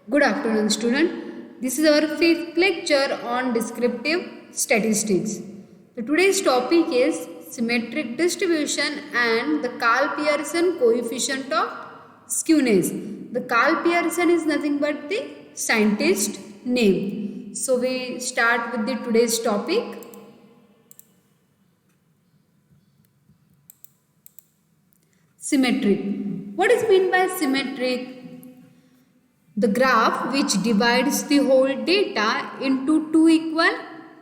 Good afternoon, student. This is our fifth lecture on descriptive statistics. So today's topic is symmetric distribution and the Karl-Pearson coefficient of skewness. The Karl-Pearson is nothing but the scientist name. So we start with the today's topic. Symmetric. What is meant by symmetric? The graph which divides the whole data into two equal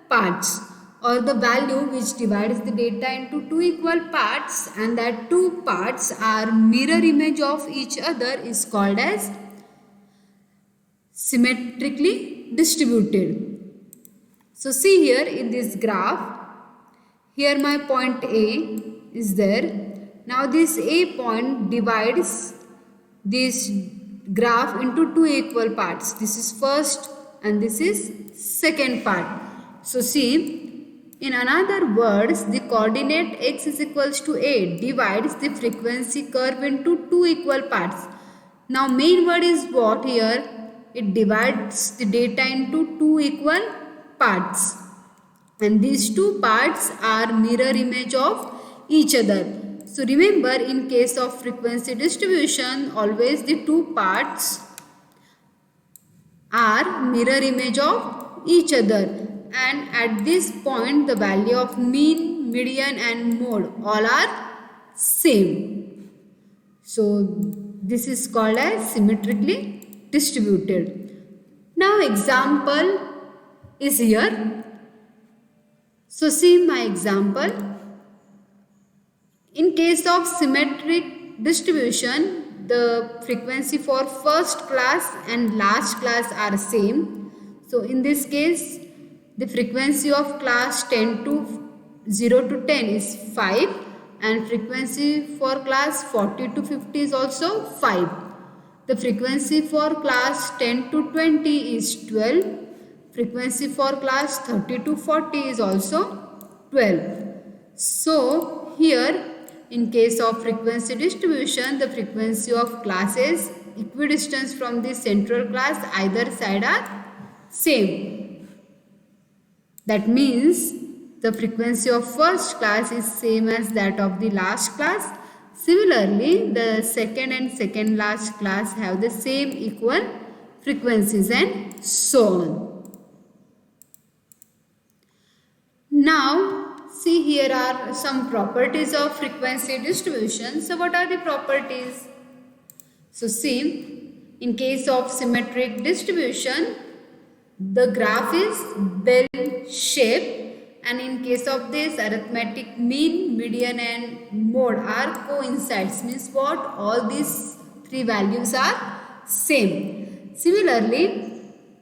parts, or the value which divides the data into two equal parts and that two parts are mirror image of each other is called as symmetrically distributed. So see here in this graph, here my point A is there. Now this A point divides this graph into two equal parts. This is first and this is second part. So see, in another words, the coordinate x is equals to A divides the frequency curve into two equal parts. Now main word is what here? It divides the data into two equal parts. And these two parts are mirror image of each other. So remember, in case of frequency distribution, always the two parts are mirror image of each other. And at this point, the value of mean, median and mode all are same. So this is called as symmetrically distributed. Now example is here. So see my example. In case of symmetric distribution, the frequency for first class and last class are same. So in this case, the frequency of class 0 to 10 is 5 and frequency for class 40 to 50 is also 5. The frequency for class 10 to 20 is 12. Frequency for class 30 to 40 is also 12. So here in case of frequency distribution, the frequency of classes equidistant from the central class either side are same. That means the frequency of first class is same as that of the last class. Similarly, the second and second last class have the same equal frequencies and so on. Now, see, here are some properties of frequency distribution. So what are the properties? So see, in case of symmetric distribution, the graph is bell shape, and in case of this, arithmetic mean, median and mode are coincides. Means what? All these three values are same. Similarly,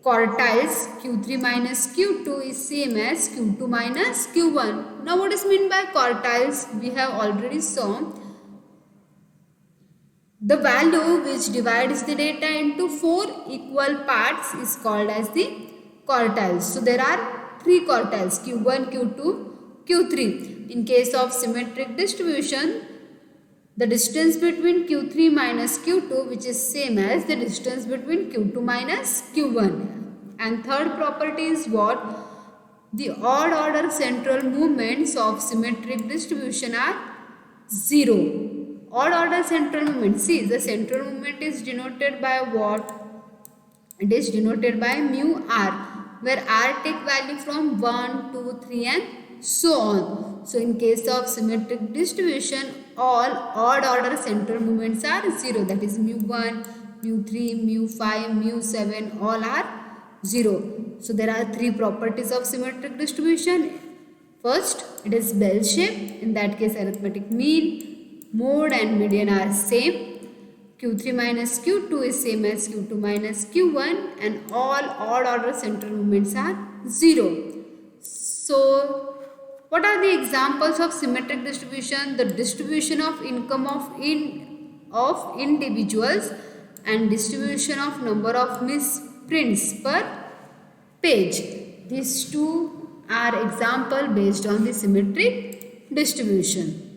quartiles Q3 minus Q2 is same as Q2 minus Q1. Now what is meant by quartiles? We have already saw the value which divides the data into four equal parts is called as the quartiles. So there are three quartiles Q1, Q2, Q3. In case of symmetric distribution, the distance between Q3 minus Q2 which is same as the distance between Q2 minus Q1. And third property is what? The odd order central movements of symmetric distribution are 0. Odd order central movement. See, the central movement is denoted by what? It is denoted by mu r, where r take value from 1, 2, 3 and so on. So in case of symmetric distribution, all odd order central movements are 0. That is mu 1, mu 3, mu 5, mu 7, all are 0. So there are three properties of symmetric distribution. First, it is bell shape. In that case, arithmetic mean, mode and median are same. Q3 minus Q2 is same as Q2 minus Q1 and all odd order central movements are 0. So what are the examples of symmetric distribution? The distribution of income of individuals and distribution of number of misprints per page. These two are example based on the symmetric distribution.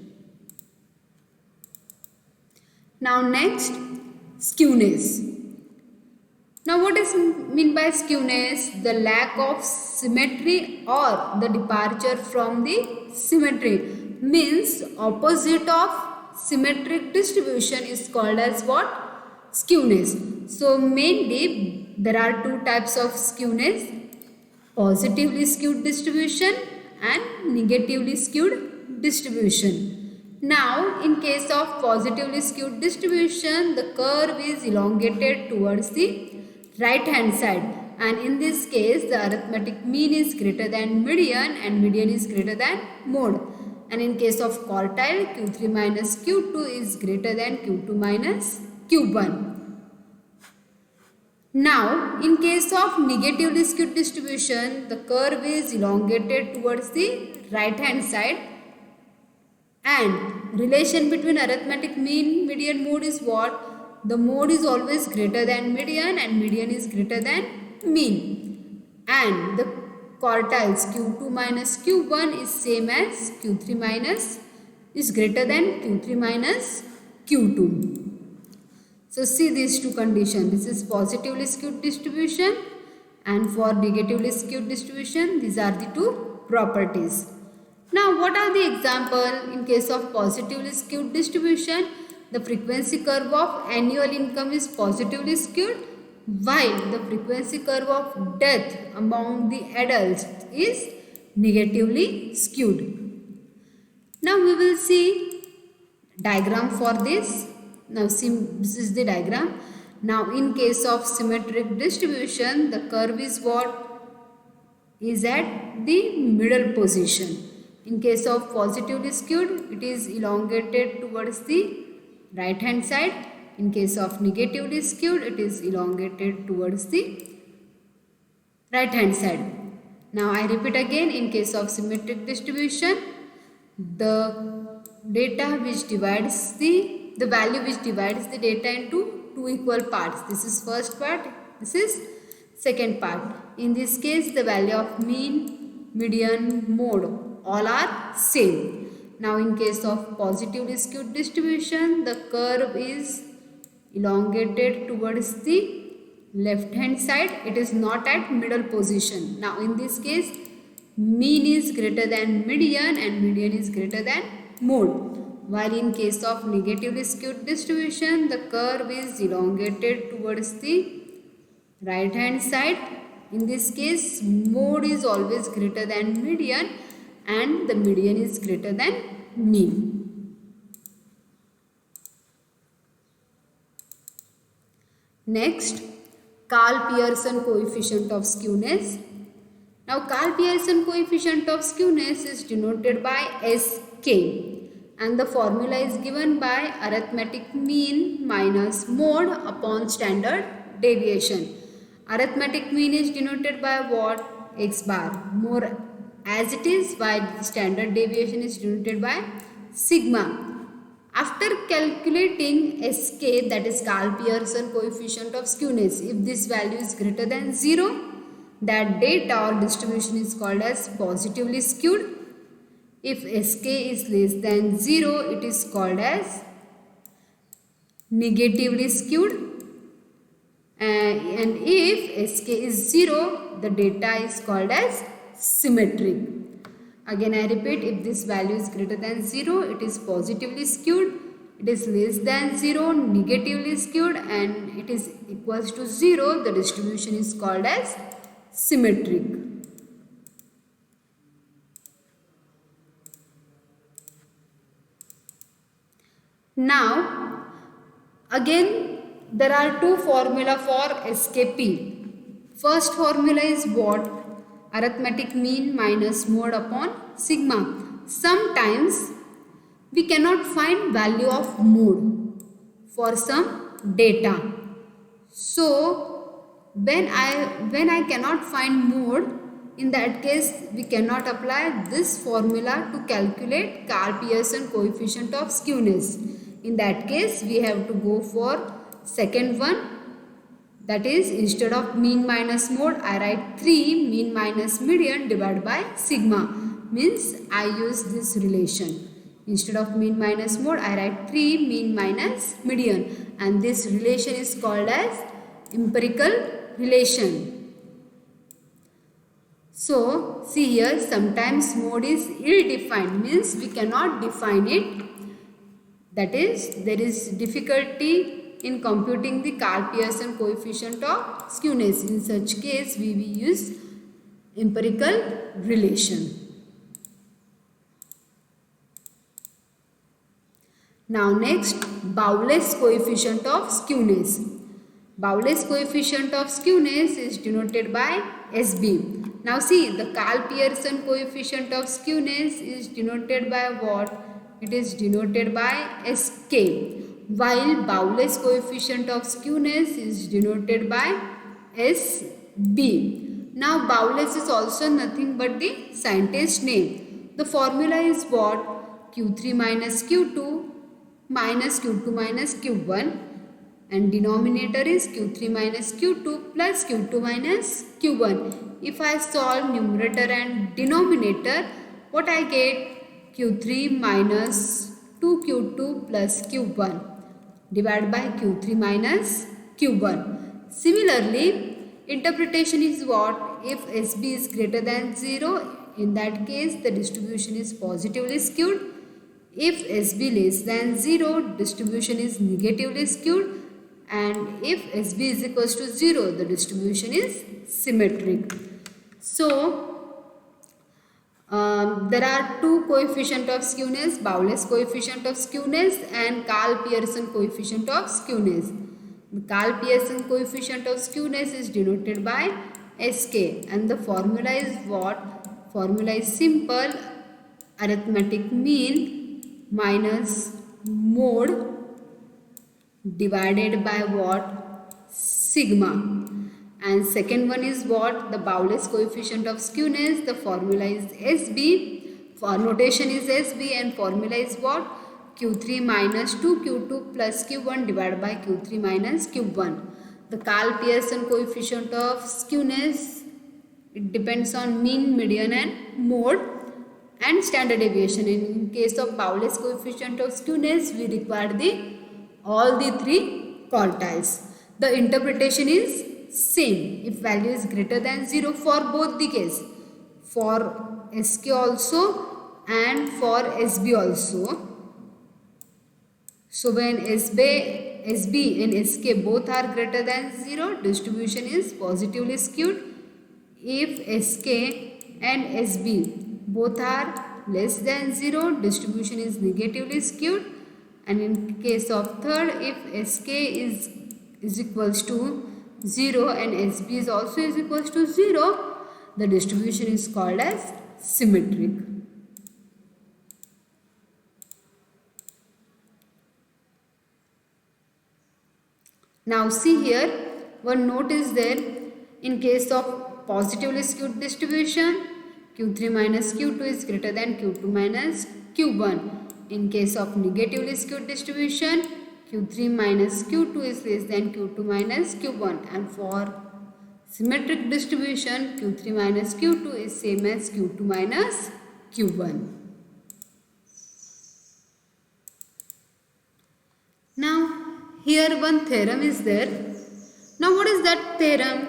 Now next, skewness. Now what is mean by skewness? The lack of symmetry or the departure from the symmetry, means opposite of symmetric distribution is called as what? Skewness. So mainly there are two types of skewness: positively skewed distribution and negatively skewed distribution. Now, in case of positively skewed distribution, the curve is elongated towards the right hand side, and in this case the arithmetic mean is greater than median and median is greater than mode. And in case of quartile, Q3 minus Q2 is greater than Q2 minus Q1. Now, in case of negatively skewed distribution, the curve is elongated towards the right hand side, and relation between arithmetic mean, median, mode is what? The mode is always greater than median and median is greater than mean. And the quartiles Q2 minus Q1 is same as Q3 minus is greater than Q3 minus Q2. So see these two conditions. This is positively skewed distribution, and for negatively skewed distribution, these are the two properties. Now what are the example? In case of positively skewed distribution, the frequency curve of annual income is positively skewed, while the frequency curve of death among the adults is negatively skewed. Now we will see diagram for this. Now see, this is the diagram. Now in case of symmetric distribution, the curve is what? Is at the middle position. In case of positively skewed, it is elongated towards the right hand side. In case of negatively skewed, it is elongated towards the right hand side. Now I repeat again, in case of symmetric distribution, the data which divides the value which divides the data into two equal parts. This is first part, this is second part. In this case, the value of mean, median, mode all are same. Now in case of positively skewed distribution, the curve is elongated towards the left hand side. It is not at middle position. Now in this case, mean is greater than median and median is greater than mode. While in case of negatively skewed distribution, the curve is elongated towards the right hand side. In this case, mode is always greater than median and the median is greater than mean. Next, Karl-Pearson coefficient of skewness. Now Karl-Pearson coefficient of skewness is denoted by Sk, and the formula is given by arithmetic mean minus mode upon standard deviation. Arithmetic mean is denoted by what? X bar, more as it is, while standard deviation is denoted by sigma. After calculating Sk, that is Karl-Pearson coefficient of skewness, if this value is greater than 0, that data or distribution is called as positively skewed. If Sk is less than 0, it is called as negatively skewed. And if Sk is 0, the data is called as symmetric. Again I repeat, if this value is greater than 0, it is positively skewed. It is less than 0, negatively skewed, and it is equals to 0, the distribution is called as symmetric. Now again there are two formula for SKP. First formula is what? Arithmetic mean minus mode upon sigma. Sometimes we cannot find value of mode for some data. So when I cannot find mode, in that case we cannot apply this formula to calculate Karl-Pearson coefficient of skewness. In that case we have to go for second one, that is instead of mean minus mode I write 3 mean minus median divided by sigma, means I use this relation. Instead of mean minus mode I write 3 mean minus median, and this relation is called as empirical relation. So see here, sometimes mode is ill-defined, means we cannot define it. That is, there is difficulty in computing the Karl-Pearson coefficient of skewness. In such case, we will use empirical relation. Now next, Bowless coefficient of skewness. Bowless coefficient of skewness is denoted by SB. Now see, the Karl-Pearson coefficient of skewness is denoted by what? It is denoted by SK, while Bowless coefficient of skewness is denoted by SB. Now Bowless is also nothing but the scientist name. The formula is what? Q3 minus Q2 minus Q2 minus Q1, and denominator is Q3 minus Q2 plus Q2 minus Q1. If I solve numerator and denominator, what I get? Q3 minus 2Q2 plus Q1 divided by Q3 minus Q1. Similarly, interpretation is what? If SB is greater than 0, in that case the distribution is positively skewed. If SB less than 0, distribution is negatively skewed, and if SB is equals to 0, the distribution is symmetric. So there are two coefficient of skewness, Bowless coefficient of skewness and Karl-Pearson coefficient of skewness. The Karl-Pearson coefficient of skewness is denoted by SK, and the formula is what? Formula is simple, arithmetic mean minus mode divided by what? Sigma. And second one is what? The Bowless coefficient of skewness. The formula is SB. For notation is SB, and formula is what? Q3 minus 2Q2 plus Q1 divided by Q3 minus Q1. The Karl-Pearson coefficient of skewness, it depends on mean, median and mode and standard deviation. In case of Bowless coefficient of skewness, we require all the three quartiles. The interpretation is same if value is greater than 0 for both the case, for SK also and for SB also. So when SB and SK both are greater than 0, distribution is positively skewed. If SK and SB both are less than 0, distribution is negatively skewed. And in case of third, if SK is equals to 0 and SB is also is equals to 0, the distribution is called as symmetric. Now see here, one note is there. In case of positively skewed distribution, Q3 minus Q2 is greater than Q2 minus Q1. In case of negatively skewed distribution, Q3 minus Q2 is less than Q2 minus Q1, and for symmetric distribution, Q3 minus Q2 is same as Q2 minus Q1. Now here one theorem is there. Now what is that theorem?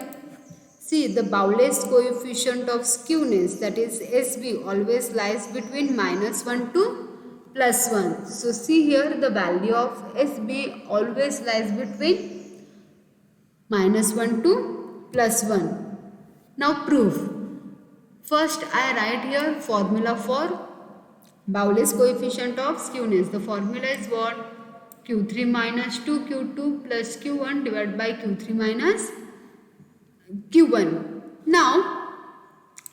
See, the Bowless coefficient of skewness, that is SB, always lies between -1 to +1. So see here, the value of SB always lies between -1 to +1. Now proof. First I write here formula for Bowless coefficient of skewness. The formula is what? Q3 minus 2Q2 plus Q1 divided by Q3 minus Q1. Now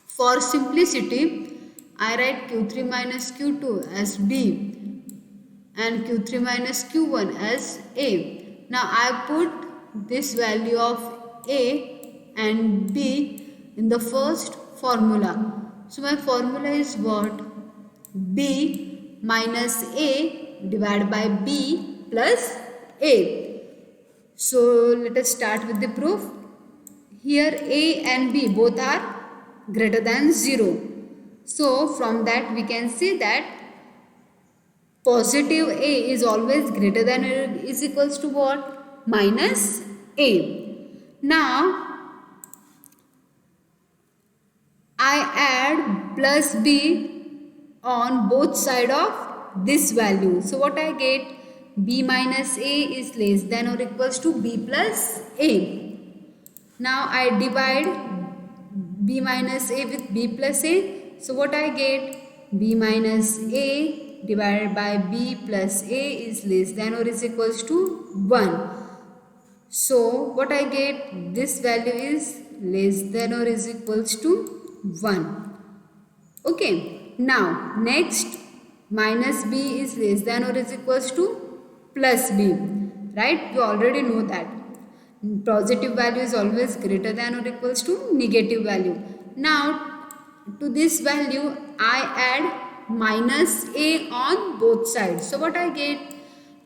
for simplicity, I write Q3 minus Q2 as B and Q3 minus Q1 as A. Now I put this value of A and B in the first formula. So my formula is what? B minus A divided by B plus A. So let us start with the proof. Here A and B both are greater than 0. So from that we can see that positive A is always greater than or is equals to what? Minus A. Now I add plus b on both side of this value. So what I get? B minus a is less than or equals to b plus a. Now I divide b minus a with b plus a. So what I get? B minus a divided by b plus a is less than or is equals to 1. So what I get? This value is less than or is equals to 1. Okay. Now next, minus b is less than or is equals to plus b. Right? You already know that. Positive value is always greater than or equals to negative value. Now to this value I add minus a on both sides. So what I get?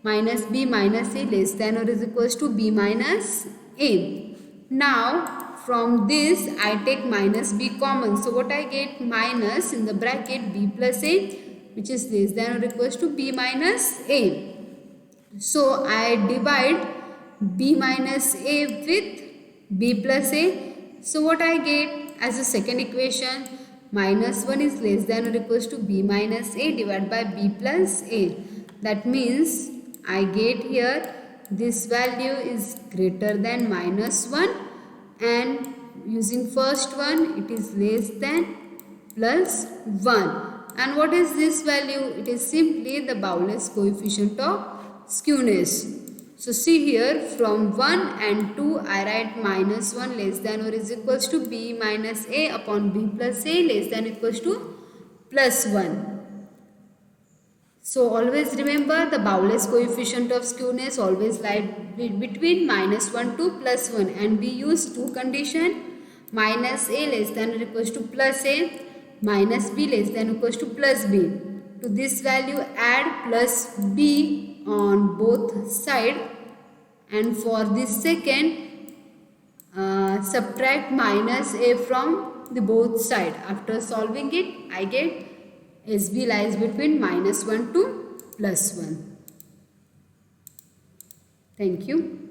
Minus b minus a less than or is equals to b minus a. Now from this I take minus b common. So what I get? Minus in the bracket b plus a, which is less than or equals to b minus a. So I divide b minus a with b plus a. So what I get as a second equation? Minus 1 is less than or equals to b minus a divided by b plus a. That means I get here this value is greater than minus 1, and using first one it is less than plus 1. And what is this value? It is simply the Bowlus coefficient of skewness. So see here, from 1 and 2 I write minus 1 less than or is equals to b minus a upon b plus a less than or equals to plus 1. So always remember the Bowlus coefficient of skewness always lies between minus 1 to plus 1, and we use two conditions: minus a less than or equals to plus a, minus b less than or equals to plus b. To this value add plus b on both sides, and for this second subtract minus a from the both side. After solving it I get SB lies between minus 1 to plus 1. Thank you.